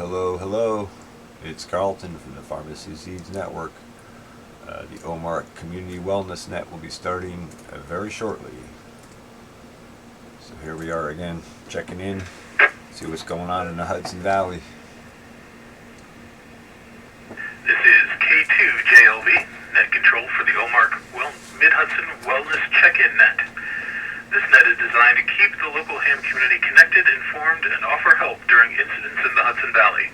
Hello, hello. It's Carlton from the Pharmacy Seeds Network. The OMARC Community Wellness Net will be starting very shortly. So here we are again, checking in, see what's going on in the Hudson Valley. This is K2JLV, net control for the OMARC Mid-Hudson Wellness Check-In Net. This net is designed to keep the local ham community connected, informed, and offer help during incidents in the Hudson Valley.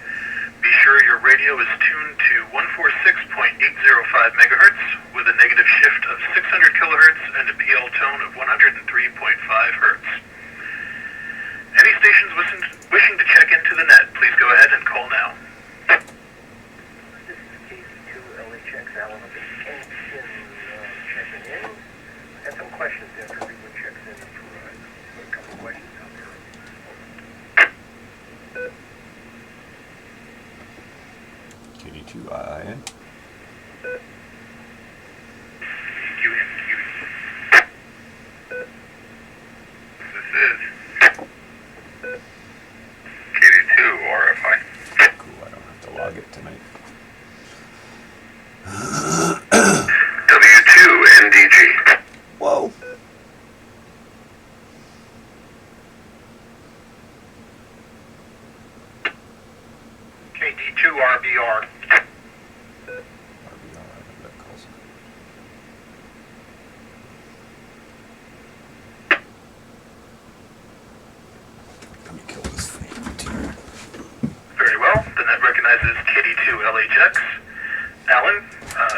Be sure your radio is tuned to 146.805 Mhz with a negative shift of 600 kHz and a PL tone of 103.5 Hz. Any stations wishing to check into the net, please go ahead and call now. This is K2LHX, Alan of Kingston, checking in. I have some questions after everyone checks in for a couple of questions out there. KD2IIN. This is KD2 RFI. Cool, I don't have to log it tonight. W2NDG. Whoa. KD2RBR. Let me kill this thing too. Very well. The net recognizes KD2LHX, Alan,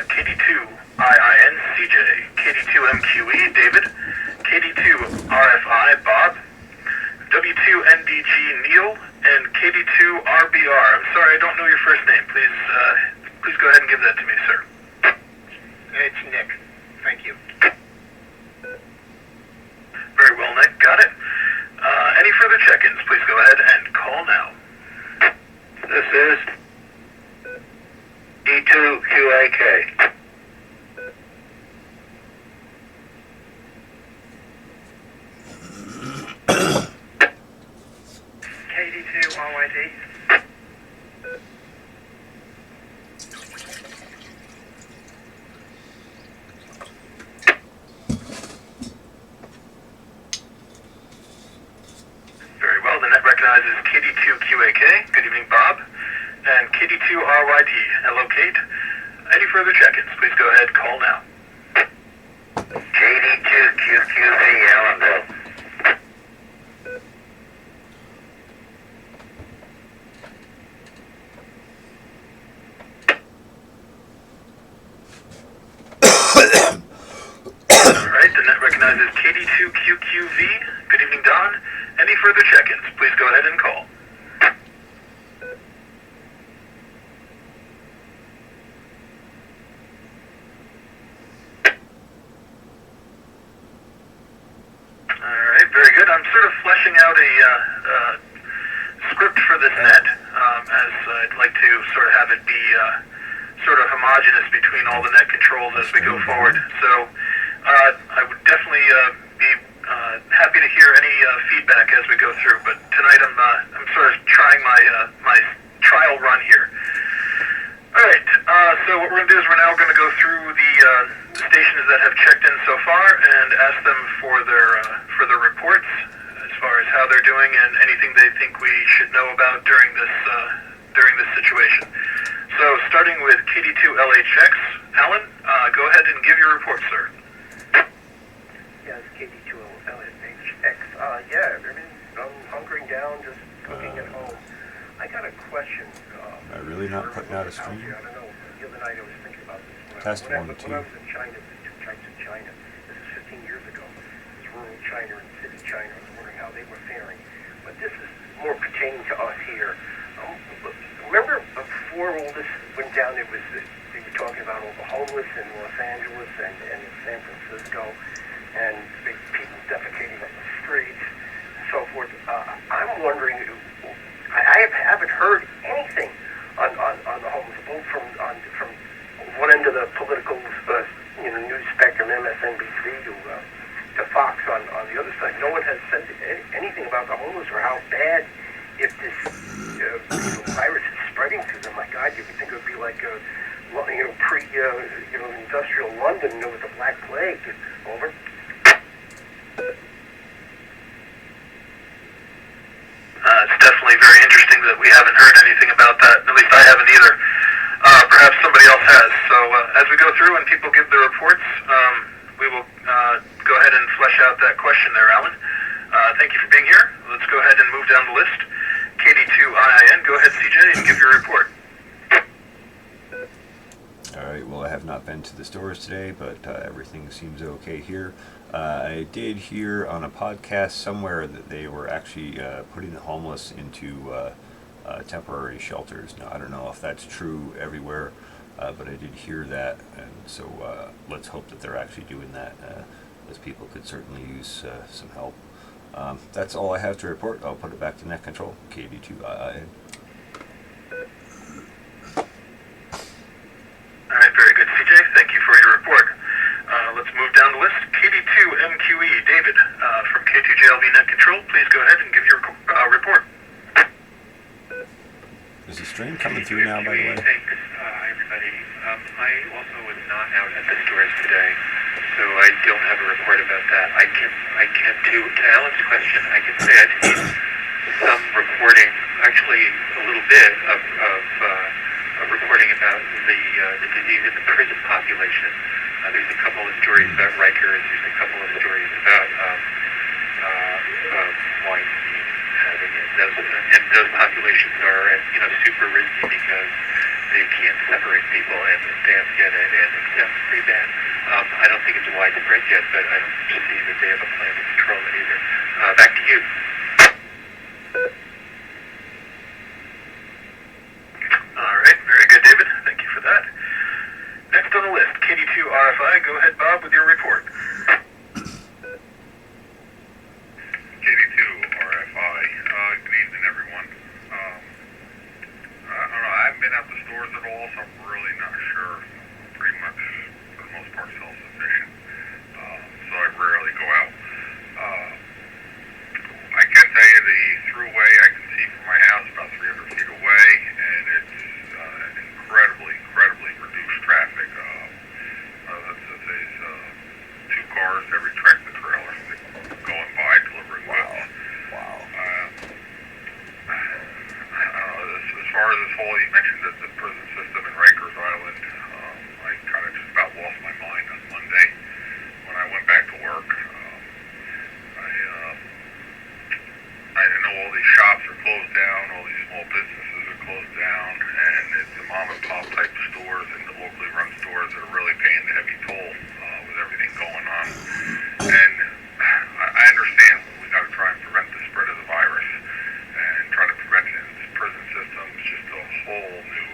KD2IINCJ, KD2MQE, David, KD2RFI, Bob, W2NDG, Neil, and KD2RBR. I'm sorry, I don't know your first name. Please go ahead and give that to me, sir. It's Nick. Thank you. Very well, Nick. Got it. Any further check-ins, please go ahead and call now. This is E2QAK. KD2RYD. Very well, the net recognizes KD2QAK. Good evening, Bob. And KD2RYD. Hello, Kate. Any further check-ins, please go ahead, call now. KD2QQV, Allendale. Alright, the net recognizes KD2QQV. Good evening, Don. Any further check-ins, please go ahead and call. Alright, very good. I'm sort of fleshing out a script for this net, as I'd like to sort of have it be sort of homogeneous between all the net controls as we go forward. So I would definitely be happy to hear any feedback as we go through, but tonight I'm sort of trying my trial run here. Alright, so what we're going to do is we're now going to go through the stations that have checked in so far and ask them for their reports as far as how they're doing and anything they think we should know about during this situation. So starting with KD2LHX, Alan, go ahead and give your report, sir. Yeah, it's KD2LHX. Yeah, I'm hunkering down, just cooking at home. I got a question. Am I really not putting out a stream? I don't know. The other night I was thinking about this. Test when 1, 2. When I was in China, the two types of China. This is 15 years ago. It's rural China and city China. I was wondering how they were faring. But this is more pertaining to us here. Remember before all this went down, they were talking about all the homeless in Los Angeles and in San Francisco, and big people defecating on the streets and so forth. I'm wondering, I haven't heard anything on the homeless, both from one end of the political news spectrum, MSNBC, to Fox on the other side. No one has said anything about the homeless or how bad, if this virus industrial London, with the Black Plague. Over. It's definitely very interesting that we haven't heard anything about that. At least I haven't either. Perhaps somebody else has. So as we go through and people give their reports, we will go ahead and flesh out that question there, Alan. Thank you for being here. Let's go ahead and move down the list. KD2IIN, go ahead, CJ, and give your report. Alright, well, I have not been to the stores today, but everything seems okay here. I did hear on a podcast somewhere that they were actually putting the homeless into temporary shelters. Now, I don't know if that's true everywhere, but I did hear that, and so let's hope that they're actually doing that. Those people could certainly use some help. That's all I have to report. I'll put it back to Net Control, KD2IIN. All right, very good, CJ. Thank you for your report. Let's move down the list. KD2MQE, David, from K2JLV Net Control. Please go ahead and give your report. Is the stream coming through now, by the way? Thanks, everybody. I also was not out at the stores today, so I don't have a report about that. I can to Alan's question, I can say I've seen some reporting, actually a little bit of reporting about the disease in the prison population. There's a couple of stories about Rikers. There's a couple of stories about Weinstein having it. And those populations are, super risky because they can't separate people, and the staff get it, and it's pretty bad. I don't think it's widespread yet, but I don't see that they have a plan to control it either. Back to you. All right, very good, David. Thank you for that. Next on the list, KD2RFI. Go ahead, Bob, with your report. KD2RFI. Good evening, everyone. I don't know. I haven't been out to stores at all, so I'm really not sure. I'm pretty much, for the most part, self-sufficient. So I rarely go out. I can tell you the throughway I can see from my house about 300 feet away, and it's incredibly reduced traffic. There's two cars every tractor trailer going by delivering goods. Wow. As far as this whole, you mentioned that the prison system in Rikers Island, I kind of just about lost my mind on Monday when I went back to work. I know all these shops are closed down, all these small businesses are closed down, and it's the mom and pop type stores and the locally run stores that are really paying the heavy toll with everything going on. And I understand we got to try and prevent the spread of the virus and try to prevent it. This prison system is just a whole new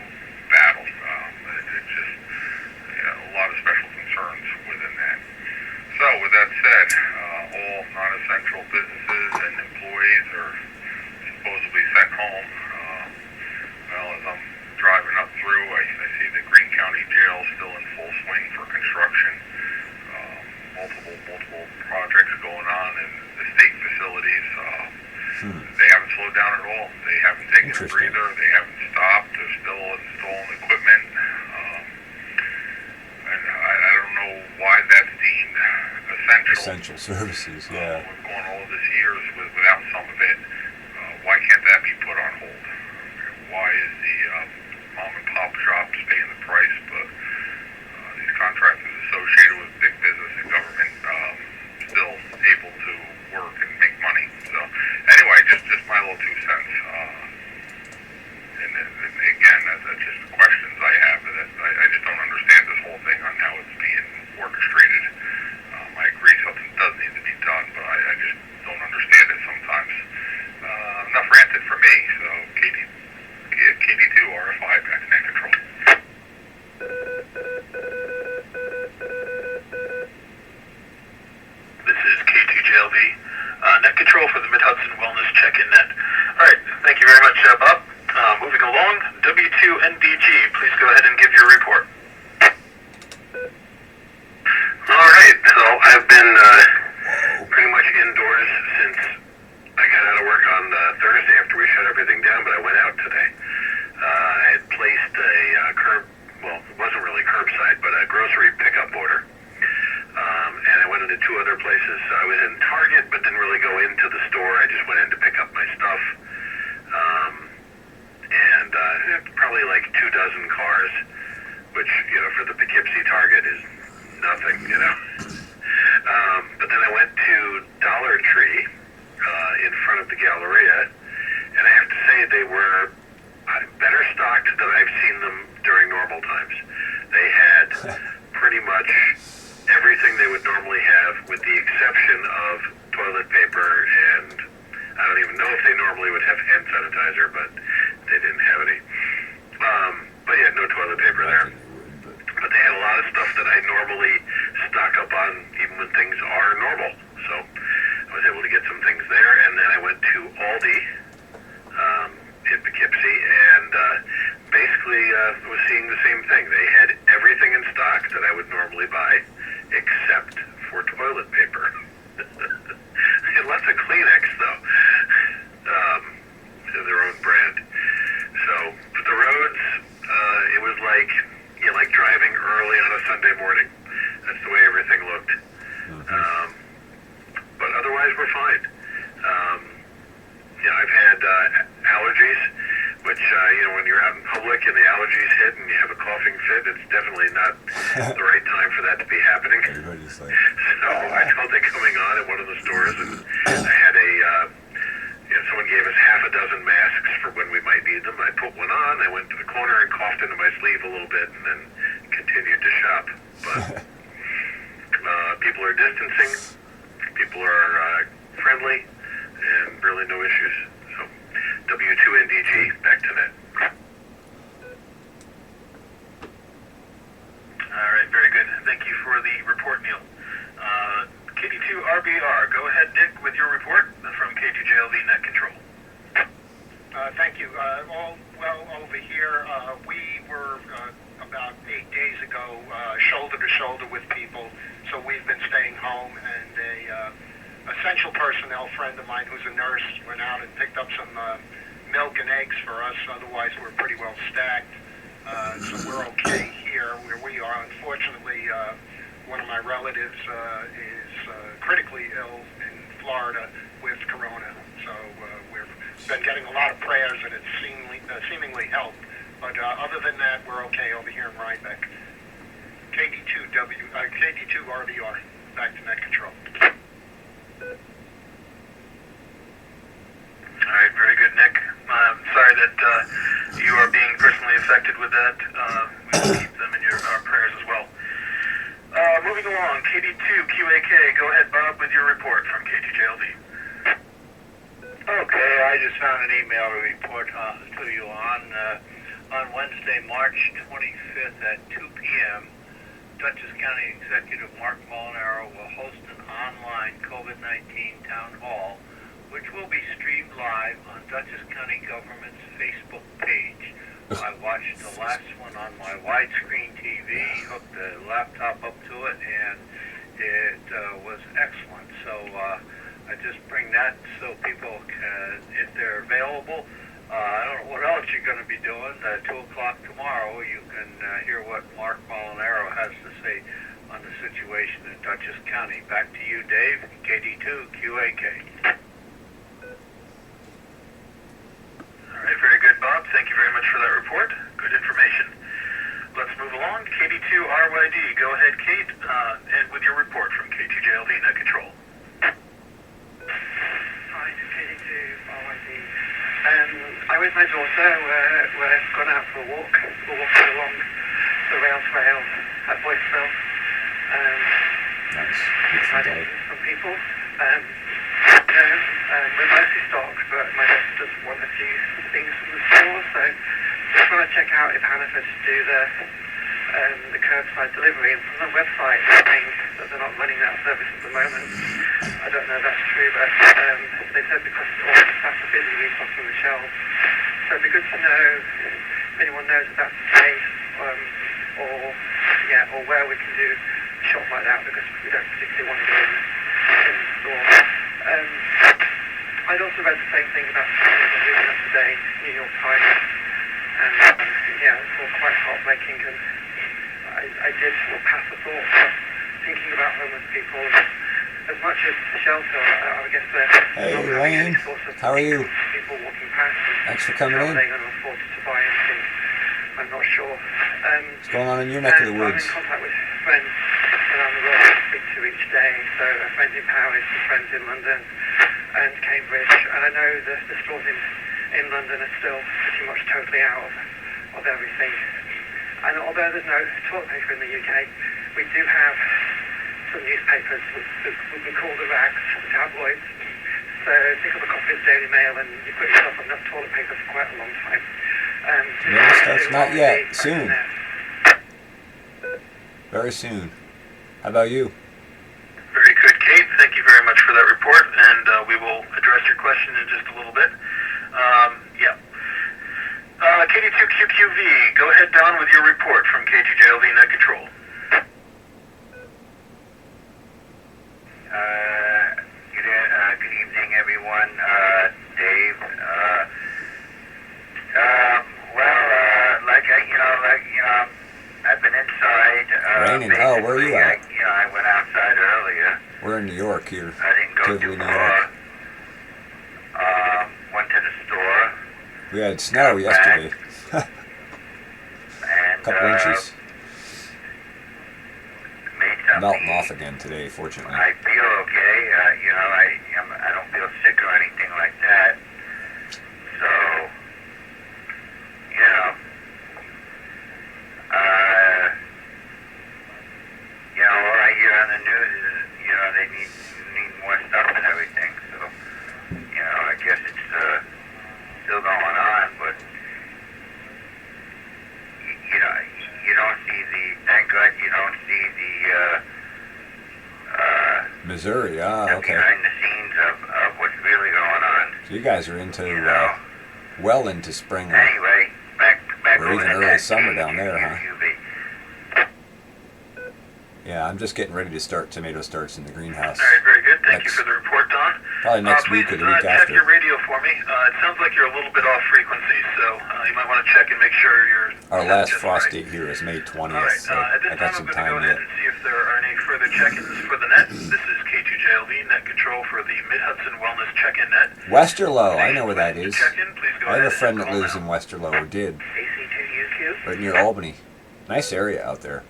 battle. It's just a lot of special concerns within that. So with that said, all non-essential businesses and employees are supposedly sent home. As I'm driving up through, I see the Greene County Jail still in full swing for construction. Multiple projects going on in the state facilities. They haven't slowed down at all. They haven't taken a breather. They haven't stopped. They're still installing equipment. And I don't know why that's deemed essential. Essential services, yeah. We've gone all of this years without some of it. Why can't that be put on hold? Why is the mom and pop shops paying the price, but these contractors associated with big business and government still able to work and make money? So anyway, just my little 2 cents. And again, that's just questions I have. I just don't understand this whole thing on how it's being orchestrated. I agree something does need to be done, but I just don't understand it sometimes. Enough ranted for me, so KD2RFI, back to Net Control. This is K2JLV Net Control for the Mid-Hudson Wellness Check-In Net. All right, thank you very much, Bob. Moving along, W2NDG, please go ahead and give your report. All right, so I've been pretty much indoors since I got out of work on Thursday after we shut everything down, but I went out today. I had placed a it wasn't really curbside, but a grocery grocery pickup order. And I went into two other places. I was in Target, but didn't really go into the store. I just went in to pick up my stuff. And probably like 24 cars, which, for the Poughkeepsie Target is nothing. But then I went to Dollar Tree in front of the Galleria, and I have to say they were better stocked than I've seen them during normal times. They had pretty much everything they would normally have, with the exception of toilet paper, and I don't even know if they normally would have hand sanitizer, but they didn't have any. But yeah, no toilet paper there. But they had a lot of stuff that I normally stock up on even when things are normal. So I was able to get some things there, and then I went to Aldi in Poughkeepsie, and basically was seeing the same thing. They had everything in stock that I would normally buy, except for toilet paper. And lots of Kleenex, though. Their own brand. So, but the roads, it was like driving early on a Sunday morning. That's the way everything looked. But otherwise, we're fine. I've had allergies, which, when you're out in public and the allergies hit and you have a coughing fit, it's definitely not the right time for that to be happening. Everybody's like, So I felt it coming on at one of the stores, and I had someone gave us half a dozen masks for when we might need them. I put one on, I went to the corner and coughed into my sleeve a little bit, and then continued to shop. But people are distancing, people are friendly, and really no issues. So W2NDG, back to net. All right, very good. Thank you for the report, Neil. KD2RBR, go ahead, Dick, with your report from K2JLV Net Control. Thank you. Over here, we were about 8 days ago shoulder to shoulder with people, so we've been staying home, and a essential personnel friend of mine who's a nurse went out and picked up some milk and eggs for us. Otherwise, we're pretty well stacked, so we're okay here where we are. Unfortunately, one of my relatives is critically ill in Florida with corona, so we've been getting a lot of prayers, and it's seemingly helped. But other than that, we're okay over here in Rhinebeck. KD2RVR, back to net control. All right, very good, Nick. I'm sorry that you are being personally affected with that. We will keep them in our prayers as well. Moving along, KD2QAK, go ahead, Bob, with your report from K2JLV. Okay, I just found an email to report to you on Wednesday, March 25th at 2 p.m., Dutchess County Executive Mark Molinaro will host an online COVID-19 town hall, which will be streamed live on Dutchess County Government's Facebook page. I watched the last one on my widescreen TV, hooked the laptop up to it, and it was excellent. So I just bring that so people can, if they're available, I don't know what else you're going to be doing. 2 o'clock tomorrow, you can hear what Mark Molinaro has to say on the situation in Dutchess County. Back to you, Dave, KD2QAK. All right, very good, Bob. Thank you very much for that report. Good information. Let's move along. KD2RYD, go ahead, Kate, and with your report from K2JLV Net Control. Hi, KD2RYD. I with my daughter, we're gone out for a walk. We're walking along the rail trail at Boyceville. nice. Had it from people. We're mostly stocked, but my daughter does want a few things from the store, so just want to check out if Hannaford do the curbside delivery. And from the website, they're saying that they're not running that service at the moment. I don't know if that's true, but they said because all the staff are busy restocking the shelves. So it'd be good to know if anyone knows if that's the case, or where we can do a shop like that, because we don't particularly want to go in the store. I'd also read the same thing about the reading up today, New York Times, and it's all quite heartbreaking, and I I did pass the thought of thinking about homeless people as much as shelter. I guess they're Hey, not having Wayne. any source of How are you? people walking past. Thanks for coming how in. are they going to afford to buy anything? I'm not sure. What's going on in your neck of the I'm woods? in contact with friends around the world I speak to each day. So friends in Paris, and friends in London and Cambridge. And I know the stores in London are still pretty much totally out of everything. And although there's no toilet paper in the UK, we do have some newspapers we can call the rags, the tabloids. So pick up a copy of the Daily Mail and you put yourself on enough toilet paper for quite a long time. Yeah, starts not yet. Soon. Very soon. How about you? Very good, Kate. Thank you very much for that report, and we will address your question in just a little bit. Yeah. KD2QQV, go ahead, Don, with your report from K2JLD Net Control. Good evening, everyone. Dave. I've been inside. Raining. Oh, where are you at? I went outside earlier. We're in New York here. I didn't go Tivoli, too New far. York. Went to the store. We had snow yesterday. And, Couple inches. Made something. Melting off again today, fortunately. I feel okay. I don't feel sick or anything like that. So, all I hear on the news is, they need more stuff and everything. So, I guess it's still going on, but you don't see thank God you don't see Missouri, the okay. behind the scenes of what's really going on. So you guys are into, well into spring, Anyway, back or over even to early that summer down there, huh? QV. Yeah, I'm just getting ready to start tomato starts in the greenhouse. All right, very good. Thank you Next- for the report, Don. Probably next Please, week or the week check after. your radio for me. It sounds like you're a little bit off frequency, so you might want to check and make sure you're... Our last just frost right. date here is May 20th, All right, so at this I time got I'm some going to go time ahead yet. and see if there are any further check-ins for the net. This is K2JLD Net Control for the Mid-Hudson Wellness Check-In Net. Westerlo, I know where that is. Check-in, please go I have ahead a friend and that call lives now. in Westerlo, or did, AC2UQ. right near Albany. Nice area out there.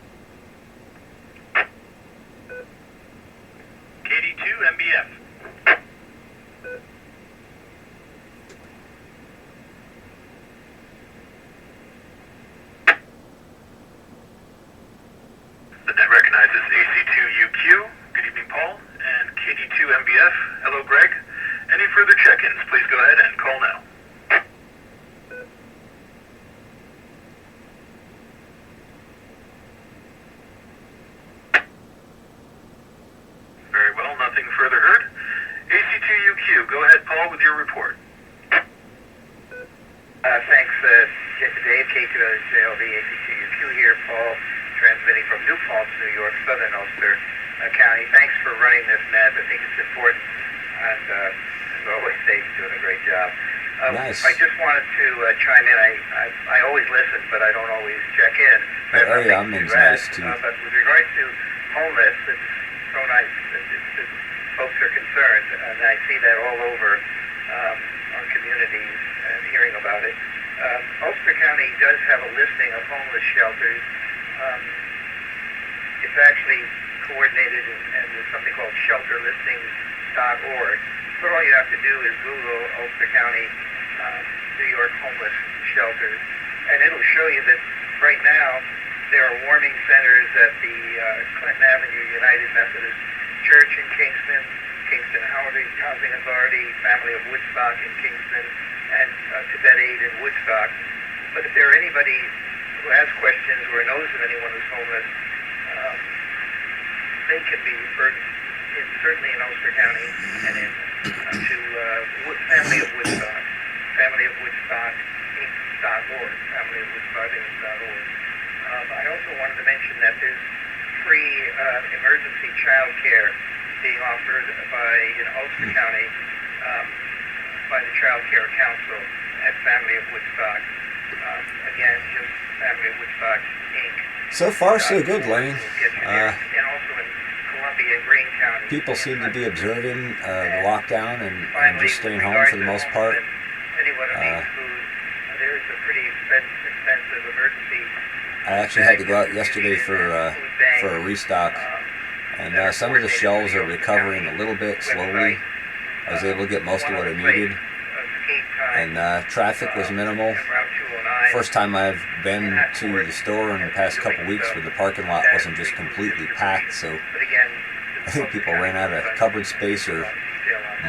KD2 MBF. The net recognizes AC2UQ. Good evening, Paul. And KD2 MBF. Hello, Greg. Any further check-ins, please go ahead and call now. Very well, nothing further heard. AC2UQ, go ahead, Paul, with your report. Thanks, Dave, K2JLV, AC2UQ here, Paul, transmitting from New Paltz, New York, Southern Ulster County. Thanks for running this net. I think it's important, and as always, Dave's doing a great job. Nice. I just wanted to chime in. I always listen, but I don't always check in. The area I'm in is nice, too. But with regard to homeless, it's so nice that folks are concerned, and I see that all over our communities and hearing about it. Ulster County does have a listing of homeless shelters. It's actually coordinated, and there's something called shelterlistings.org. So all you have to do is Google Ulster County, New York homeless shelters, and it'll show you that right now there are warming centers at the Clinton Avenue United Methodist Church in Kingston, Kingston Housing Authority, Family of Woodstock in Kingston, and Tibet Aid in Woodstock. But if there are anybody who has questions or knows of anyone who's homeless, they can be referred certainly in Ulster County and to Family of Woodstock, Family of Woodstock Inc.org, Family of Woodstock Inc.org. I also wanted to mention that there's free emergency child care being offered in Ulster County by the Child Care Council at Family of Woodstock. Again, just Family of Woodstock Inc. So far, so good, Lane. And also in Columbia and Greene County. People seem to be observing the lockdown and Finally, just staying home regarding for the most part. Anyone who needs food, there is a pretty expensive emergency. I actually had to go out yesterday for a restock, and some of the shelves are recovering a little bit slowly. I was able to get most of what I needed, and traffic was minimal. First time I've been to the store in the past couple weeks where the parking lot wasn't just completely packed, so I think people ran out of cupboard space or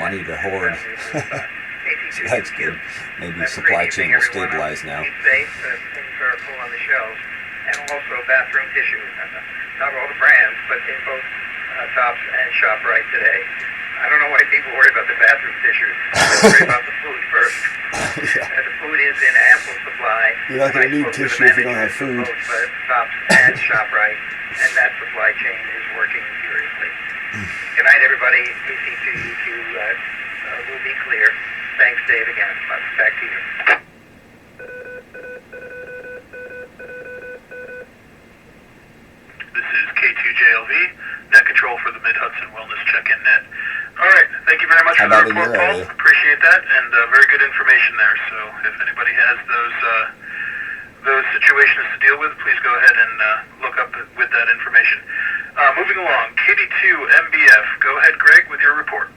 money to hoard. So that's good. Maybe supply chain will stabilize now. Things are full on the shelves. And also bathroom tissue. Not all the brands, but in both Tops and ShopRite today. I don't know why people worry about the bathroom tissue. They worry about the food first. The food is in ample supply. You're not going to need tissue if you don't have food. Both Tops and ShopRite, and that supply chain is working furiously. Good night, everybody. AC2U2 will be clear. Thanks, Dave, again. Back to you. This is K2JLV, net control for the Mid-Hudson Wellness Check-In Net. All right, thank you very much for the report, Paul. Appreciate that, and very good information there. So if anybody has those situations to deal with, please go ahead and look up with that information. Moving along, KD2MBF. Go ahead, Greg, with your report.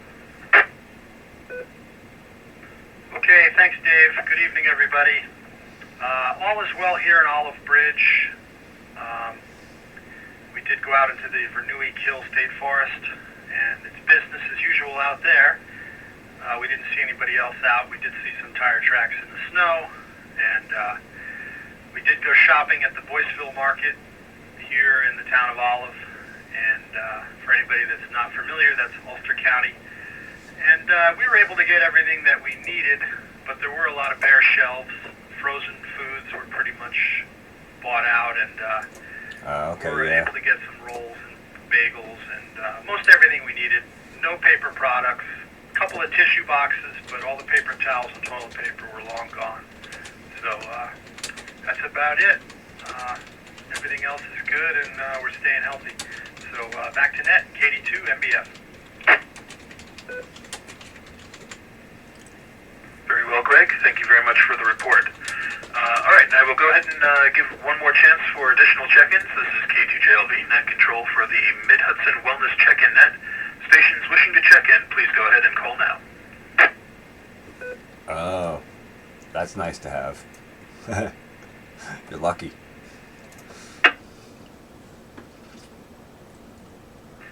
Okay, thanks, Dave. Good evening, everybody. All is well here in Olive Bridge. We did go out into the Verneuil Kill State Forest, and it's business as usual out there. We didn't see anybody else out. We did see some tire tracks in the snow, and we did go shopping at the Boyceville Market here in the town of Olive. And for anybody that's not familiar, that's Ulster County. And we were able to get everything that we needed, but there were a lot of bare shelves. Frozen foods were pretty much bought out, and we were able to get some rolls and bagels and most everything we needed. No paper products, a couple of tissue boxes, but all the paper towels and toilet paper were long gone. So that's about it. Everything else is good, and we're staying healthy. So back to net, KD2MBF. Very well, Greg. Thank you very much for the report. All right, I will go ahead and give one more chance for additional check-ins. This is K2JLV, net control for the Mid-Hudson Wellness Check-In Net. Stations wishing to check in, please go ahead and call now. Oh, that's nice to have. You're lucky.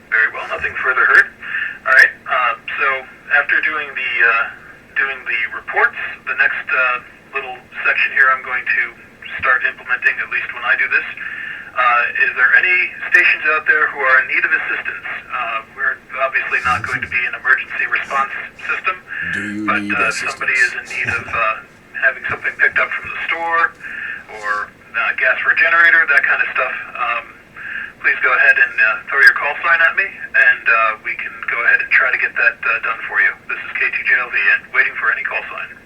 Very well, nothing further heard. All right, so after doing the reports, the next little section here I'm going to start implementing, at least when I do this. Is there any stations out there who are in need of assistance? We're obviously not going to be an emergency response system, but somebody is in need of having something picked up from the store, or gas for a generator, that kind of stuff. Please go ahead and throw your call sign at me, and we can go ahead and try to get that done for you. This is K2JLV, and waiting for any call sign.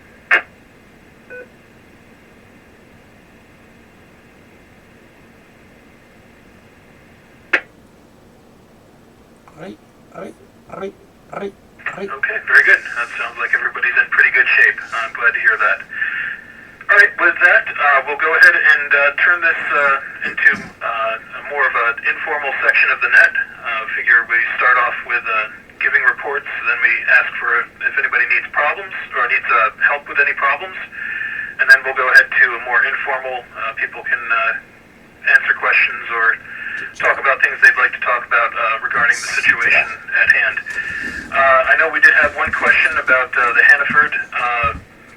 Okay, very good. That sounds like everybody's in pretty good shape. I'm glad to hear that. All right, with that, we'll go ahead and turn this into more of an informal section of the net. Figure we start off with giving reports, then we ask for if anybody needs problems or needs help with any problems, and then we'll go ahead to a more informal, people can answer questions or talk about things they'd like to talk about regarding the situation at hand. I know we did have one question about the Hannaford,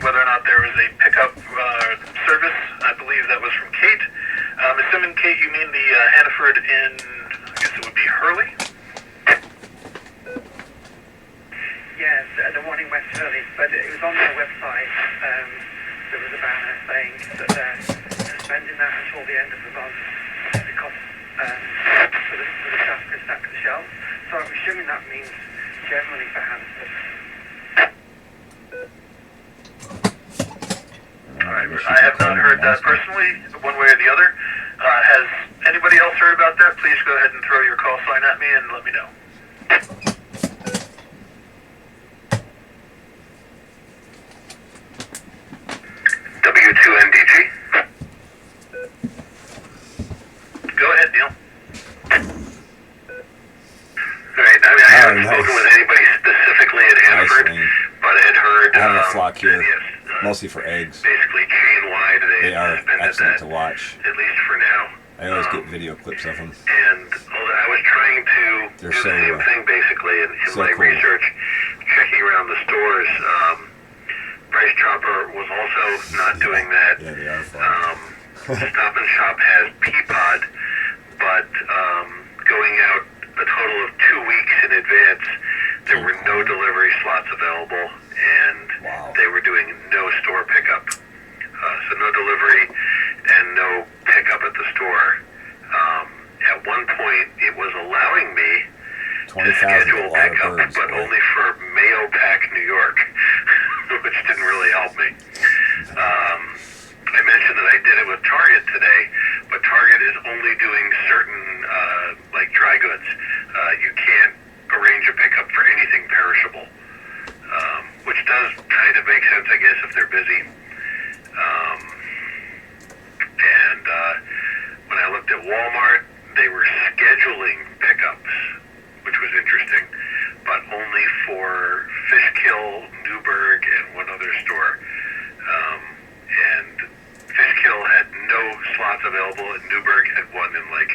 whether or not there was a pickup service. I believe that was from Kate. I'm assuming, Kate, you mean the Hannaford in, I guess it would be Hurley? Yes, the one in West Hurley, but it was on their website. There was a banner saying that they're suspending that until the end of the month because for the staff to stack the shelves. So I'm assuming that means generally for Hannaford. All right, I have not heard that personally, one way or the other. Has anybody else heard about that? Please go ahead and throw your call sign at me and let me know. W2NDG. Go ahead, Neil. Right. I mean, I haven't nice. spoken with anybody specifically at Hanford, but I had heard. I have a flock here, yes, mostly for eggs. basically chain wide. They are suspended excellent that, to watch. at least for now. I always get video clips of them. And I was trying to They're do so, the same thing basically in so my cool. research, checking around the stores. Price Chopper was also not doing that. Yeah, they are fun. Stop and Shop has Peapod, but going out a total of 2 weeks in advance, there were no delivery slots available, and Wow. they were doing no store pickup. So no delivery and no pickup at the store. At one point, it was allowing me to 20,000 is a schedule lot of pickup, birds. but boy. only for Mayo Pack, New York, which didn't really help me. I mentioned that I did it with Target today, but Target is only doing certain, like dry goods. You can't arrange a pickup for anything perishable, which does kind of make sense, I guess, if they're busy. And when I looked at Walmart, they were scheduling pickups, which was interesting, but only for Fishkill, Newburgh, and one other store. And Fishkill had no slots available, and Newburgh had one in like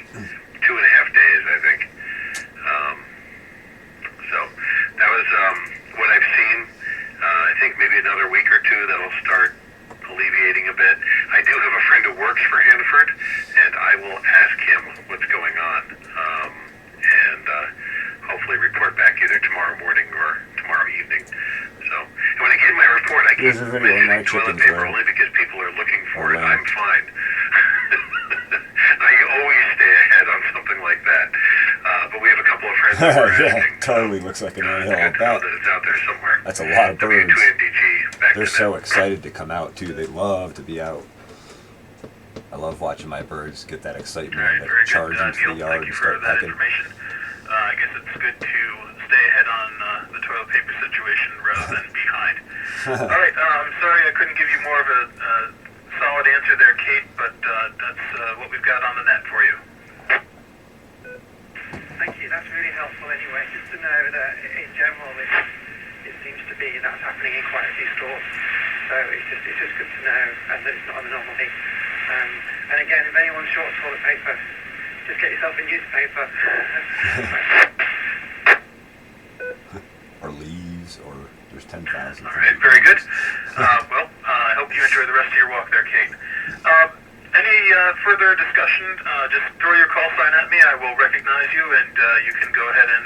2.5 days, I think. So that was what I've seen. I think maybe another week or two that'll start alleviating a bit. I do have a friend who works for Hanford, and I will ask him what's going on, and hopefully report back either tomorrow morning or tomorrow evening. So, and when I get my report, I keep There's a video of my mentioning toilet chickens paper running. only because people are looking for it. Around. I'm fine. I always stay ahead on something like that. But we have a couple of friends that were Yeah, asking. totally looks like an anthill. Good to know That, that it's out there somewhere. that's a lot of birds. W2NDG, back They're to so them. excited to come out too. They love to be out. I love watching my birds get that excitement All right, and very charge good. into Neil, the yard thank and you for start that pecking. information. I guess it's good to stay ahead on the toilet paper situation rather than behind. All right, I'm sorry I couldn't give you more of a solid answer there, Kate, but that's what we've got on the net for you. Thank you. That's really helpful anyway, just to know that in general it seems to be that's happening in quite a few stores. So it's just good to know, and that it's not an anomaly. And again, if anyone's short of toilet paper, just get yourself a newspaper. Or leaves, or there's 10,000. All right, very good. Well, I hope you enjoy the rest of your walk there, Kate. Any further discussion? Just throw your call sign at me. I will recognize you, and you can go ahead and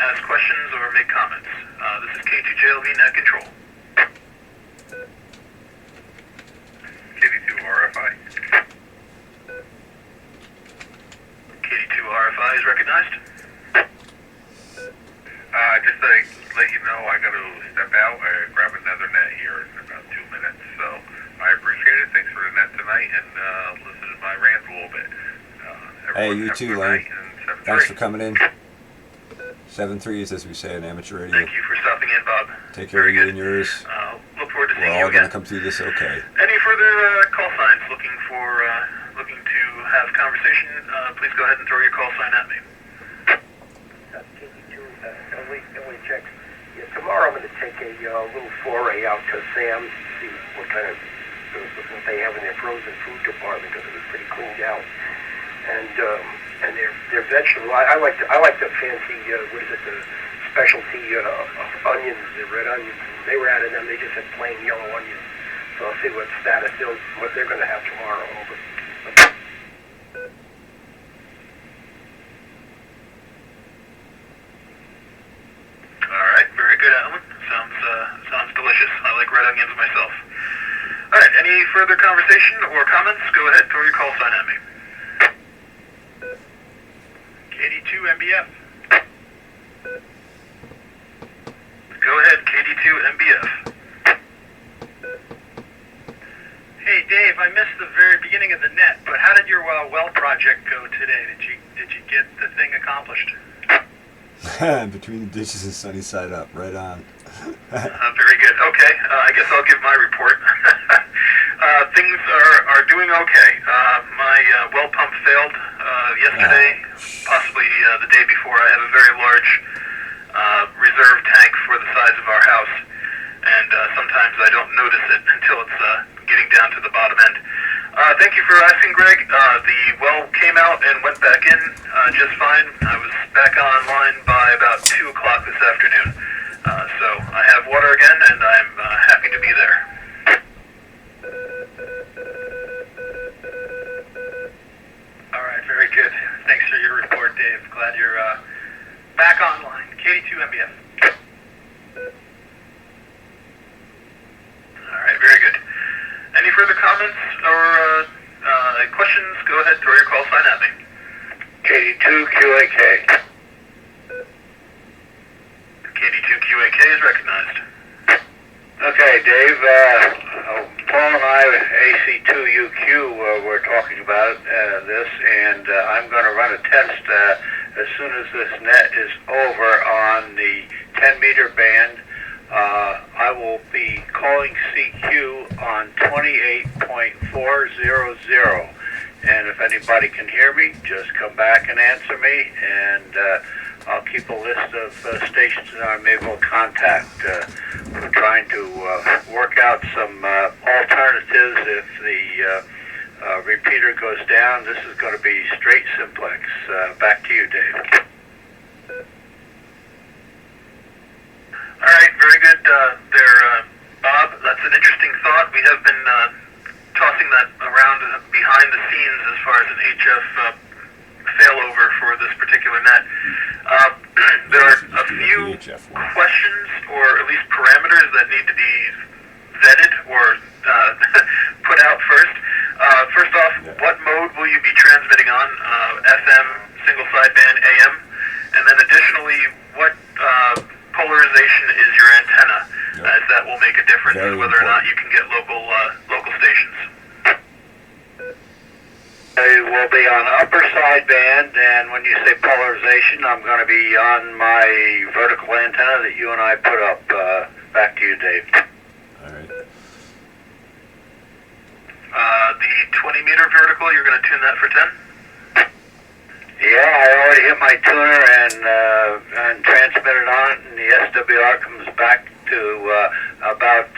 ask questions or make comments. This is K2JLV Net Control. KD2 RFI. KD2 RFI is recognized. Just to let you know, I got to step out and grab another net here in about 2 minutes. So I appreciate it. Thanks for the net tonight, and listen to my rant a little bit. Hey, Everyone you have a too, good Larry. night, and 7-3. Thanks for coming in. 7-3 is, as we say, on amateur radio. Thank you for stopping in, Bob. Take care of you and yours. Look forward to We're seeing you all going again. to come through this okay. Any further call signs looking to have conversation? Please go ahead and throw your call sign at me. KD2, LA checks. Yeah, tomorrow I'm going to take a little foray out to Sam's, see what kind of what they have in their frozen food department, because it was pretty cleaned out. And their vegetable. I like the fancy what is it, the specialty onions, the red onions. They were out of them. They just had plain yellow onions. So I'll see what status what they're going to have tomorrow. Over. All right, very good, Alan. Sounds delicious. I like red onions myself. All right, any further conversation or comments? Go ahead, throw your call sign at me. KD2 MBF. Go ahead, KD2 MBF. Hey, Dave, I missed the very beginning of the net. But how did your well project go today? Did you get the thing accomplished? Between the ditches and sunny side up, right on. Very good. Okay, I guess I'll give my report. Things are doing okay. My well pump failed yesterday, possibly the day before. I have a very large reserve tank for the size of our house, and sometimes I don't notice it until it's getting down to the bottom end. Thank you for asking, Greg. The well came out and went back in just fine. I was back online by about 2 o'clock this afternoon. So I have water again, and I'm happy to be there. All right, very good. Thanks for your report, Dave. Glad you're back online. KD2MBF. All right, very good. Any further comments or questions? Go ahead, throw your call sign at me. KD2QAK. KD2QAK is recognized. Okay, Dave, Paul and I, AC2UQ, were talking about this, and I'm going to run a test as soon as this net is over on the 10-meter band. I will be calling CQ on 28.400, and if anybody can hear me, just come back and answer me, and I'll keep a list of stations that I'm able to contact. We're trying to work out some alternatives if the repeater goes down. This is going to be straight simplex. Back to you, Dave. All right, very good there, Bob. That's an interesting thought. We have been tossing that around behind the scenes as far as an HF failover for this particular net. There are a few questions, or at least parameters, that need to be vetted or put out first. First off, what mode will you be transmitting on? FM, single sideband, AM? And then additionally, what polarization is your antenna? As that will make a difference in whether or not you can get local stations. I will be on upper sideband, and when you say polarization, I'm going to be on my vertical antenna that you and I put up. Back to you, Dave. All right. The 20-meter vertical, you're going to tune that for 10? Yeah, I already hit my tuner and transmitted on it, and the SWR comes back to about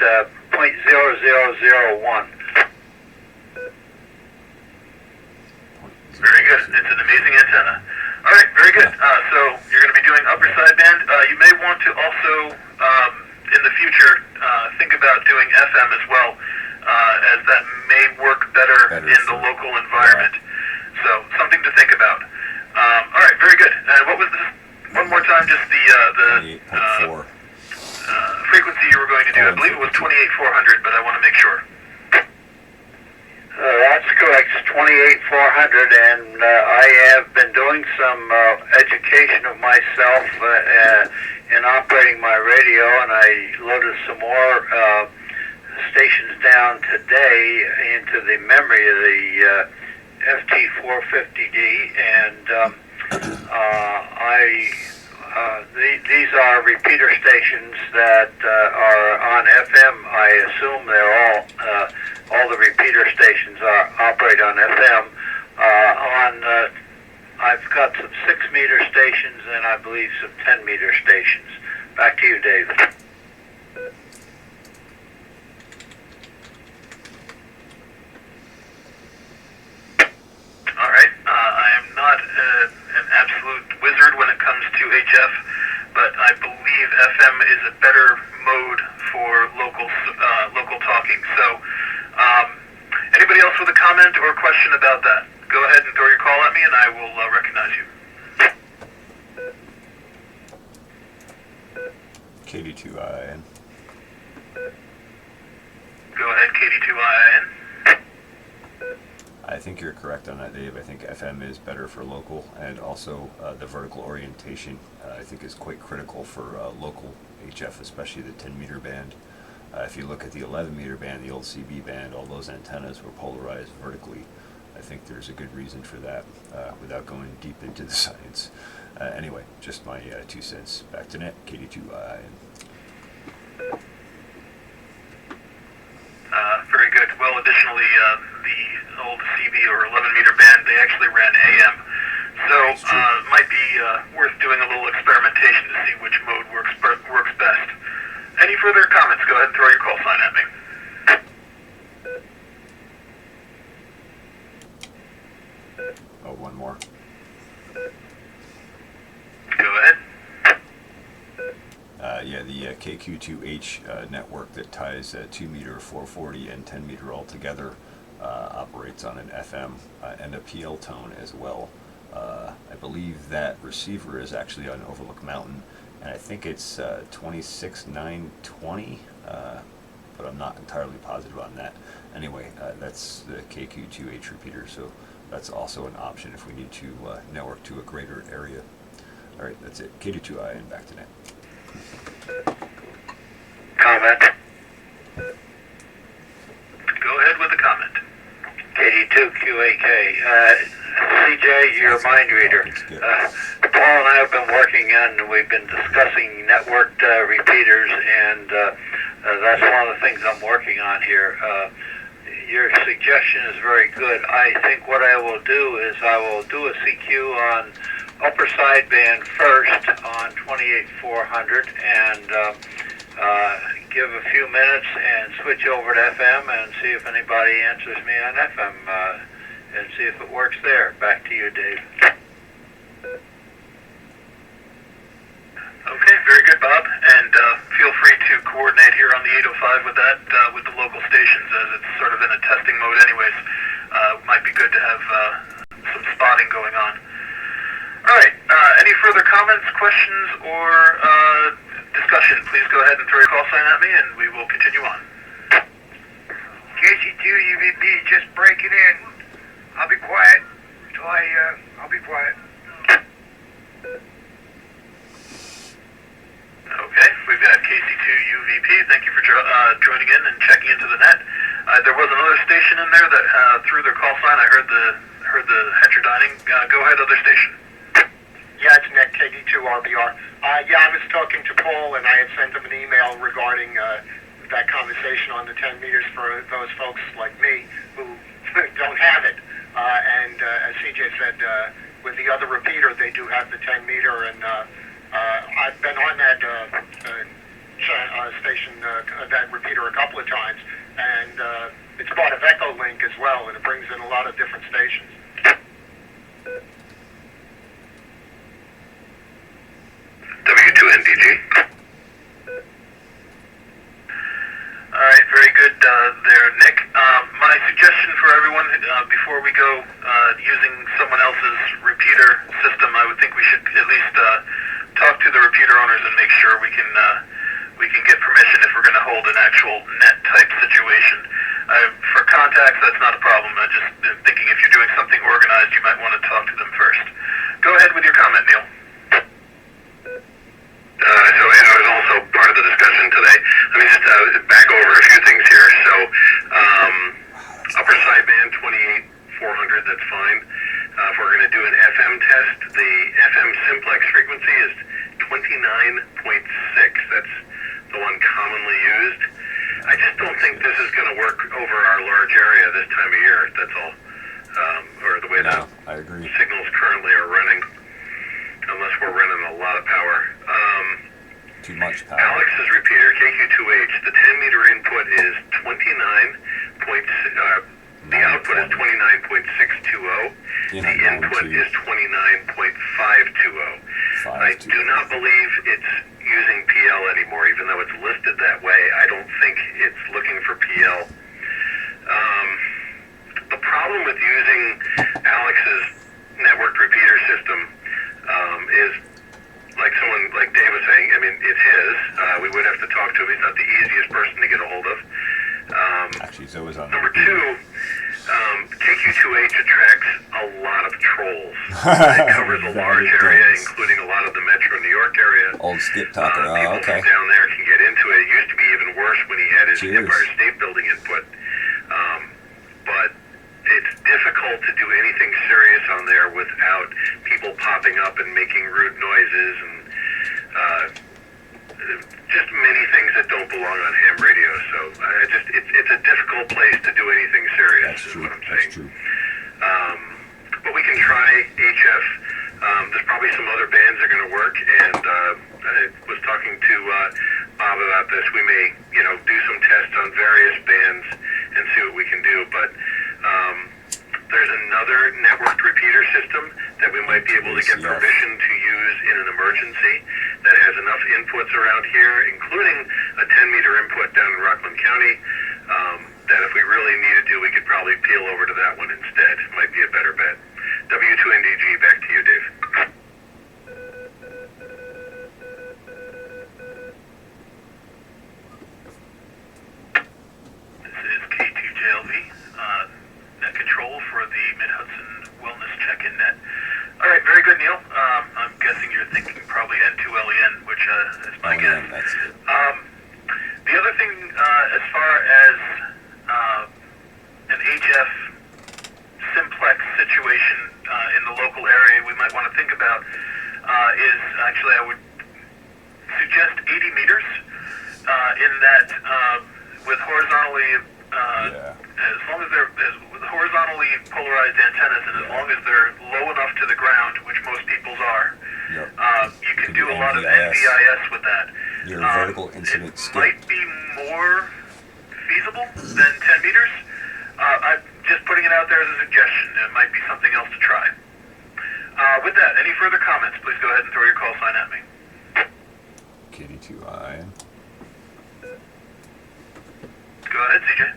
0.0001. Very good. It's an amazing antenna. All right, very good. So you're going to be doing upper sideband. You may want to also, in the future, think about doing FM as well, as that may work better in the local environment. So something to think about. All right, very good. What was this? One more time, just the frequency you were going to do. I believe it was 28,400, but I want to make sure. That's correct. It's 28,400, and I have been doing some education of myself in operating my radio, and I loaded some more stations down today into the memory of the FT450D, and these are repeater stations that are on FM. I assume they're all the repeater stations operate on FM. I've got some 6-meter stations and I believe some 10-meter stations. Back to you, David. All right. I am not an absolute wizard when it comes to HF, but I believe FM is a better mode for local talking. So, anybody else with a comment or question about that? Go ahead and throw your call at me, and I will recognize you. KD2IN. Go ahead, KD2IN. I think you're correct on that, Dave. I think FM is better for local, and also the vertical orientation I think is quite critical for local HF, especially the 10-meter band. If you look at the 11-meter band, the old CB band, all those antennas were polarized vertically. I think there's a good reason for that, without going deep into the science. Anyway, just my 2 cents. Back to net, KD2I. Very good. Well, additionally, the old CB or 11 meter band, they actually ran AM. So might be worth doing a little experimentation to see which mode works best. Any further comments? Go ahead and throw your call sign at me. Oh, one more. Go ahead. Yeah, the KQ2H network that ties 2 meter, 440, and 10 meter all together operates on an FM and a PL tone as well. I believe that receiver is actually on Overlook Mountain, and I think it's 26920, but I'm not entirely positive on that. Anyway, that's the KQ2H repeater, so that's also an option if we need to network to a greater area. All right, that's it. KD2I and back to net. Comment. Go ahead with the comment. KD2QAK. CJ, your mind reader. Paul and I have been working on, we've been discussing networked repeaters, and that's one of the things I'm working on here. Your suggestion is very good. I think what I will do is I will do a CQ on upper sideband first on 28400 and give a few minutes and switch over to FM and see if anybody answers me on FM and see if it works there. Back to you, Dave. Okay, very good, Bob. And feel free to coordinate here on the 805 with that, with the local stations, as it's sort of in a testing mode anyways. Might be good to have some spotting going on. All right, any further comments, questions, or discussion? Please go ahead and throw your call sign at me, and we will continue on. KC2 UVP, just breaking in. I'll be quiet until I'll be quiet. Okay, we've got KC2 UVP. Thank you for joining in and checking into the net. There was another station in there that threw their call sign. I heard the heterodyning. Go ahead, other station. Yeah, it's Nick, KD2RBR. Yeah, I was talking to Paul, and I had sent him an email regarding that conversation on the 10 meters for those folks like me who don't have it. And as CJ said, with the other repeater, they do have the 10 meter, and I've been on that station, that repeater a couple of times, and it's part of Echolink as well, and it brings in a lot of different stations. W2NDG. All right, very good there, Nick. My suggestion for everyone, before we go using someone else's repeater system, I would think we should at least talk to the repeater owners and make sure we can get permission if we're going to hold an actual net type situation. For contacts, that's not a problem. I'm just thinking if you're doing something organized, you might want to talk to them first. Go ahead with your comment, Neil. So it was also part of the discussion today. Let me just back over a few things here. So upper sideband 28400, that's fine. If we're going to do an FM test, the FM simplex frequency is 29.6. That's the one commonly used. I just don't think this is going to work over our large area this time of year. That's all. Or the way the I agree. signals currently are running, unless we're running a lot of power. Too much power. Alex's repeater, KQ2H, the 10 meter input is 29.6, the output is 29.620, the input is 29.520. I do not believe it's using PL anymore, even though it's listed that way. I don't think it's looking for PL. The problem with using Alex's networked repeater system is, like Dave was saying, I mean, it's his. We would have to talk to him. He's not the easiest person to get a hold of. Actually, so is on Number two, KQ2H attracts a lot of trolls. It covers a large area, including a lot of the Metro New York area. Old skip talker. People Okay. from down there can get into it. It used to be even worse when he had his Cheers. Empire State Building input. But it's difficult to do anything serious on there without people popping up and making rude noises and just many things that don't belong on ham radio. So it's a difficult place to do anything serious. That's is true. what I'm That's saying. true. But we can try HF. There's probably some other bands that are going to work, and I was talking to Bob about this. We may, do some tests on various bands and see what we can do. But there's another networked repeater system that we might be able to get permission to use in an emergency that has enough inputs around here, including a 10-meter input down in Rockland County, that if we really needed to, we could probably peel over to that one instead. Might be a better bet. W2NDG, back to you, Dave. This is K2JLV, net control for the Mid-Hudson Wellness Check-In net. All right, very good, Neil. I'm guessing you're thinking probably N2LEN, which is my guess. That's it. The other thing, as far as an HF simplex situation in the local area we might want to think about is actually I would suggest 80 meters in that with horizontally as long as they're with horizontally polarized antennas and as long as they're low enough to the ground, which most people's are, you can do a lot of NVIS with that. Your vertical incident it skip. might be more feasible than 10 meters. I'm just putting it out there as a suggestion. It might be something else to try. With that, any further comments, please go ahead and throw your call sign at me. KD2I. Go ahead, CJ.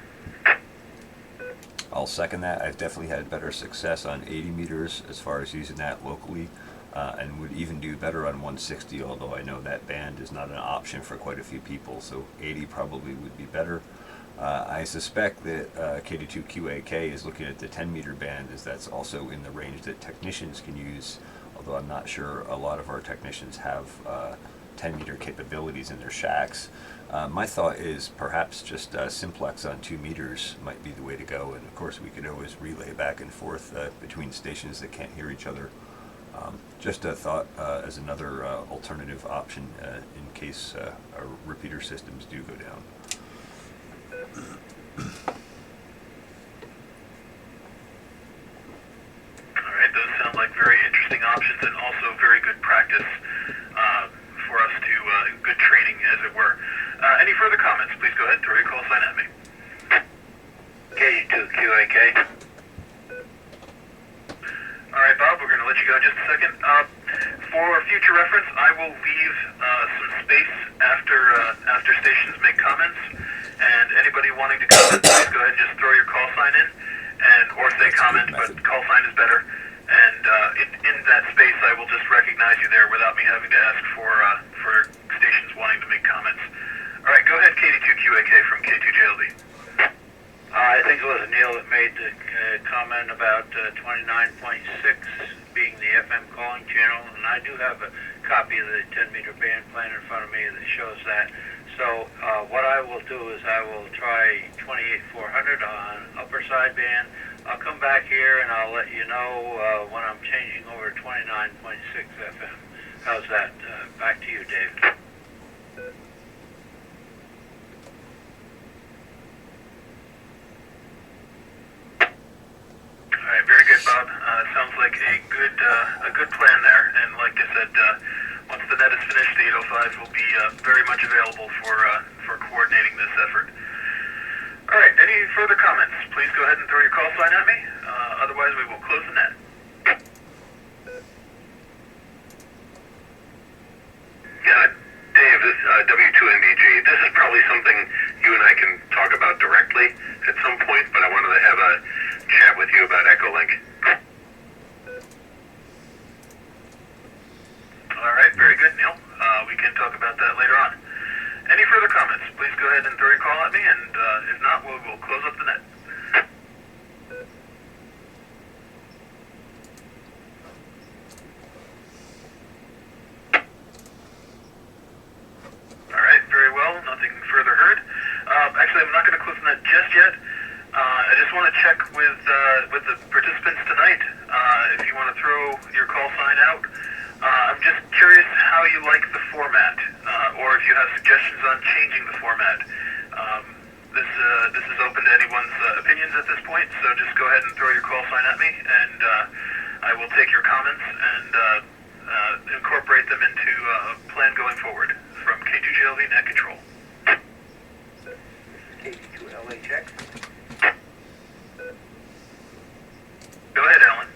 I'll second that. I've definitely had better success on 80 meters as far as using that locally, and would even do better on 160, although I know that band is not an option for quite a few people, so 80 probably would be better. I suspect that KD2QAK is looking at the 10-meter band, as that's also in the range that technicians can use, although I'm not sure a lot of our technicians have 10-meter capabilities in their shacks. My thought is perhaps just simplex on 2 meters might be the way to go, and of course we could always relay back and forth between stations that can't hear each other. Just a thought as another alternative option in case our repeater systems do go down. All right, those sound like very interesting options and also very good practice for us to, good training as it were. Any further comments, please go ahead and throw your call sign at me. K2QAK. All right, Bob, we're going to let you go in just a second. For future reference, I will leave some space after stations make comments, and anybody wanting to comment, please go ahead and just throw your call sign in, or say comment, but call sign is better. And in that space, I will just recognize you there without me having to ask for stations wanting to make comments. All right, go ahead, KD2QAK from K2JLD. I think it was Neil that made the comment about 29.6 being the FM calling channel, and I do have a copy of the 10-meter band plan in front of me that shows that. So what I will do is I will try 28,400 on upper side band. I'll come back here and I'll let you know when I'm changing over to 29.6 FM. How's that? Back to you, Dave. All right, very good, Bob. Sounds like a good plan there. And like I said, once the net is finished, the 805 will be very much available for coordinating this effort. All right, any further comments? Please go ahead and throw your call sign at me. Otherwise, we will close the net. Yeah, Dave, this W2NDG, this is probably something you and I can talk about directly at some point, but I wanted to have a chat with you about Echolink. All right, very good, Neil. We can talk about that later on. Any further comments? Please go ahead and throw your call at me, and if not, we'll close up the net. All right, very well. Nothing further heard. Actually, I'm not going to close the net just yet. I just just want to check with the participants tonight. If you want to throw your call sign out, I'm just curious how you like the format, or if you have suggestions on changing the format. This is open to anyone's opinions at this point, so just go ahead and throw your call sign at me, and I will take your comments and incorporate them into a plan going forward. From K2GLV Net Control. K2LHX. Go ahead, Alan.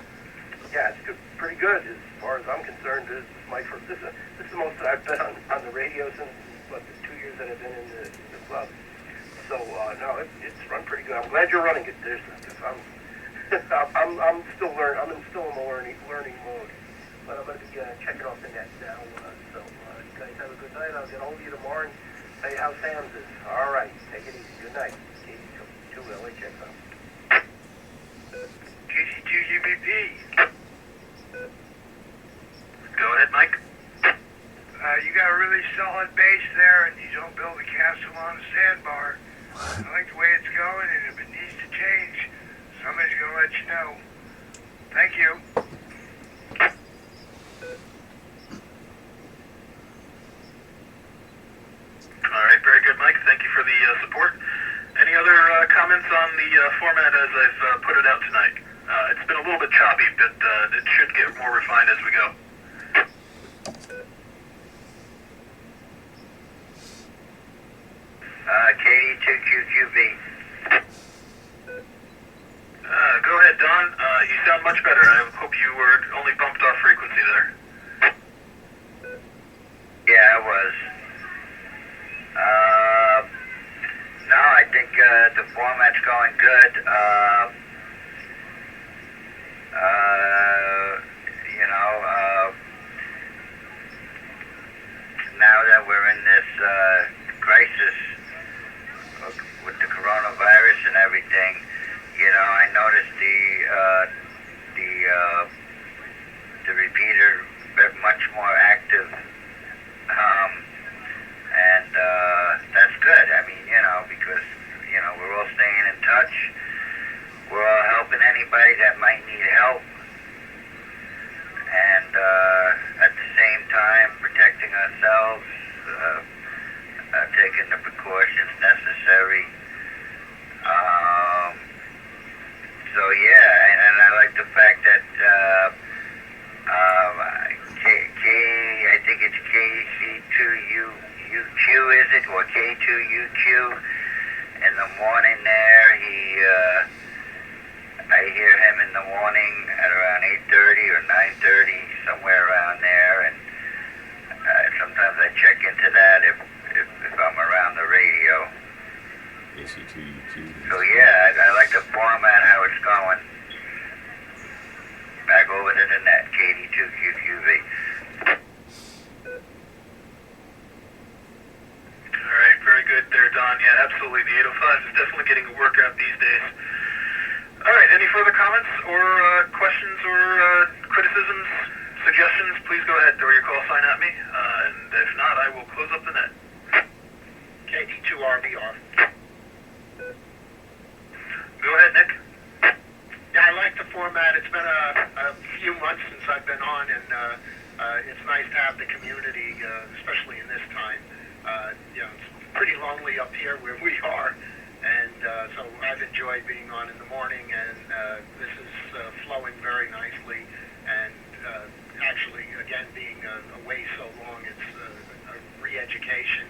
Yeah, it's good, pretty good as far as I'm concerned. This is my first. This is the most I've been on the radio since the 2 years that I've been in the club. So no, it's run pretty good. I'm glad you're running it. I'm still learning. I'm still in the learning mode. But I'm going to be checking off the net now. So you guys have a good night. I'll get hold of you tomorrow and tell you how Sam's is. All right, take it easy. Good night. K2LHX. KC2UBP. Go ahead, Mike. You got a really solid base there, and you don't build a castle on a sandbar. I like the way it's going, and if it needs to change, somebody's going to let you know. Thank you. All right, very good, Mike. Thank you for the support. Any other comments on the format as I've put it out tonight? It's been a little bit choppy, but it should get more refined as we go. KD2QQB. Go ahead, Don. You sound much better. I hope you were only bumped off frequency there. Yeah, I was. No, I think the format's going good. Now that we're in this crisis with the coronavirus and everything, I noticed the repeater much more active, and that's good. I mean, because we're all staying in touch. We're all helping anybody that might need help, and at the same time protecting ourselves, taking the precautions necessary. So yeah, and I like the fact that I think it's KC2UQ, is it, or K2UQ? In the morning there, I hear him in the morning at around 8:30 or 9:30, somewhere around there, and sometimes I check into that if I'm around the radio. AC2UQ. So yeah, I like the format, how it's going. Back over to the net, KD2QQV. All right, very good there, Don. Yeah, absolutely. The 805 is definitely getting a workout these days. All right, any further comments or questions or criticisms, suggestions? Please go ahead, throw your call sign at me, and if not, I will close up the net. KD2RBR. Go ahead, Nick. Yeah, I like the format. It's been a few months since I've been on, and it's nice to have the community, especially in this time. It's pretty lonely up here where we are, and so I've enjoyed being on in the morning, and this is flowing very nicely, and actually, again, being away so long, it's a re-education,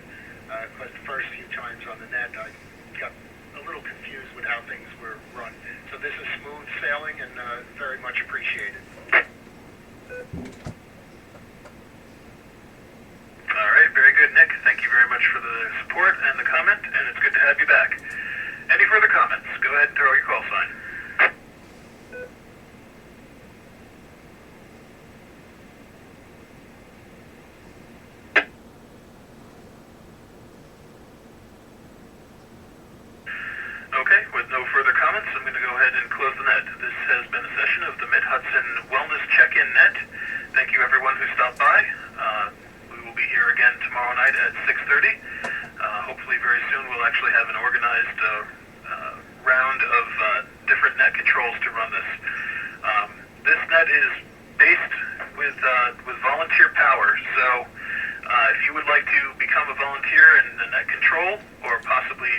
because the first few times on the net, I got a little confused with how things were run. So this is smooth sailing and very much appreciated. All right, very good, Nick. Thank you very much for the support and the comment, and it's good to have you back. Any further comments? Go ahead and throw your call sign. Okay, with no further comments, I'm going to go ahead and close the net. This has been a session of the Mid-Hudson Wellness Check-In Net. Thank you everyone who stopped by. We will be here again tomorrow night at 6:30. Hopefully very soon we'll actually have an organized round of different net controls to run this. This net is based with volunteer power, so if you would like to become a volunteer in the net control, or possibly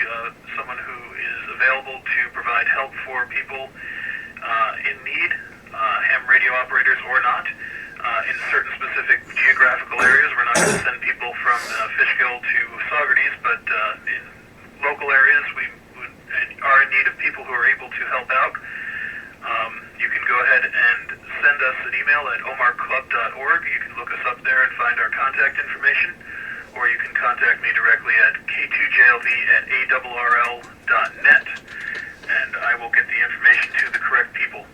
someone who is available to provide help for people in need, ham radio operators or not, in certain specific geographical areas. We're not going to send people from Fishkill to Saugerties, but in local areas we are in need of people who are able to help out. You can go ahead and send us an email at omarclub.org. You can look us up there and find our contact information, or you can contact me directly at k2jlv@awrl.net, and I will get the information to the correct people.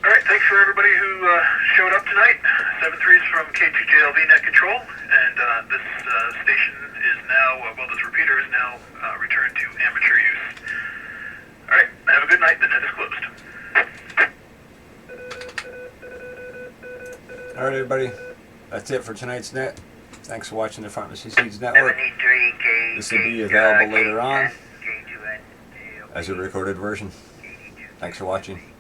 All right, thanks for everybody who showed up tonight. 7-3s from K2JLV Net Control, and this station is now, this repeater is now returned to amateur use. All right, have a good night. The net is closed. All right, everybody. That's it for tonight's net. Thanks for watching the Pharmacy Seeds Network. This will be available later on as a recorded version. Thanks for watching.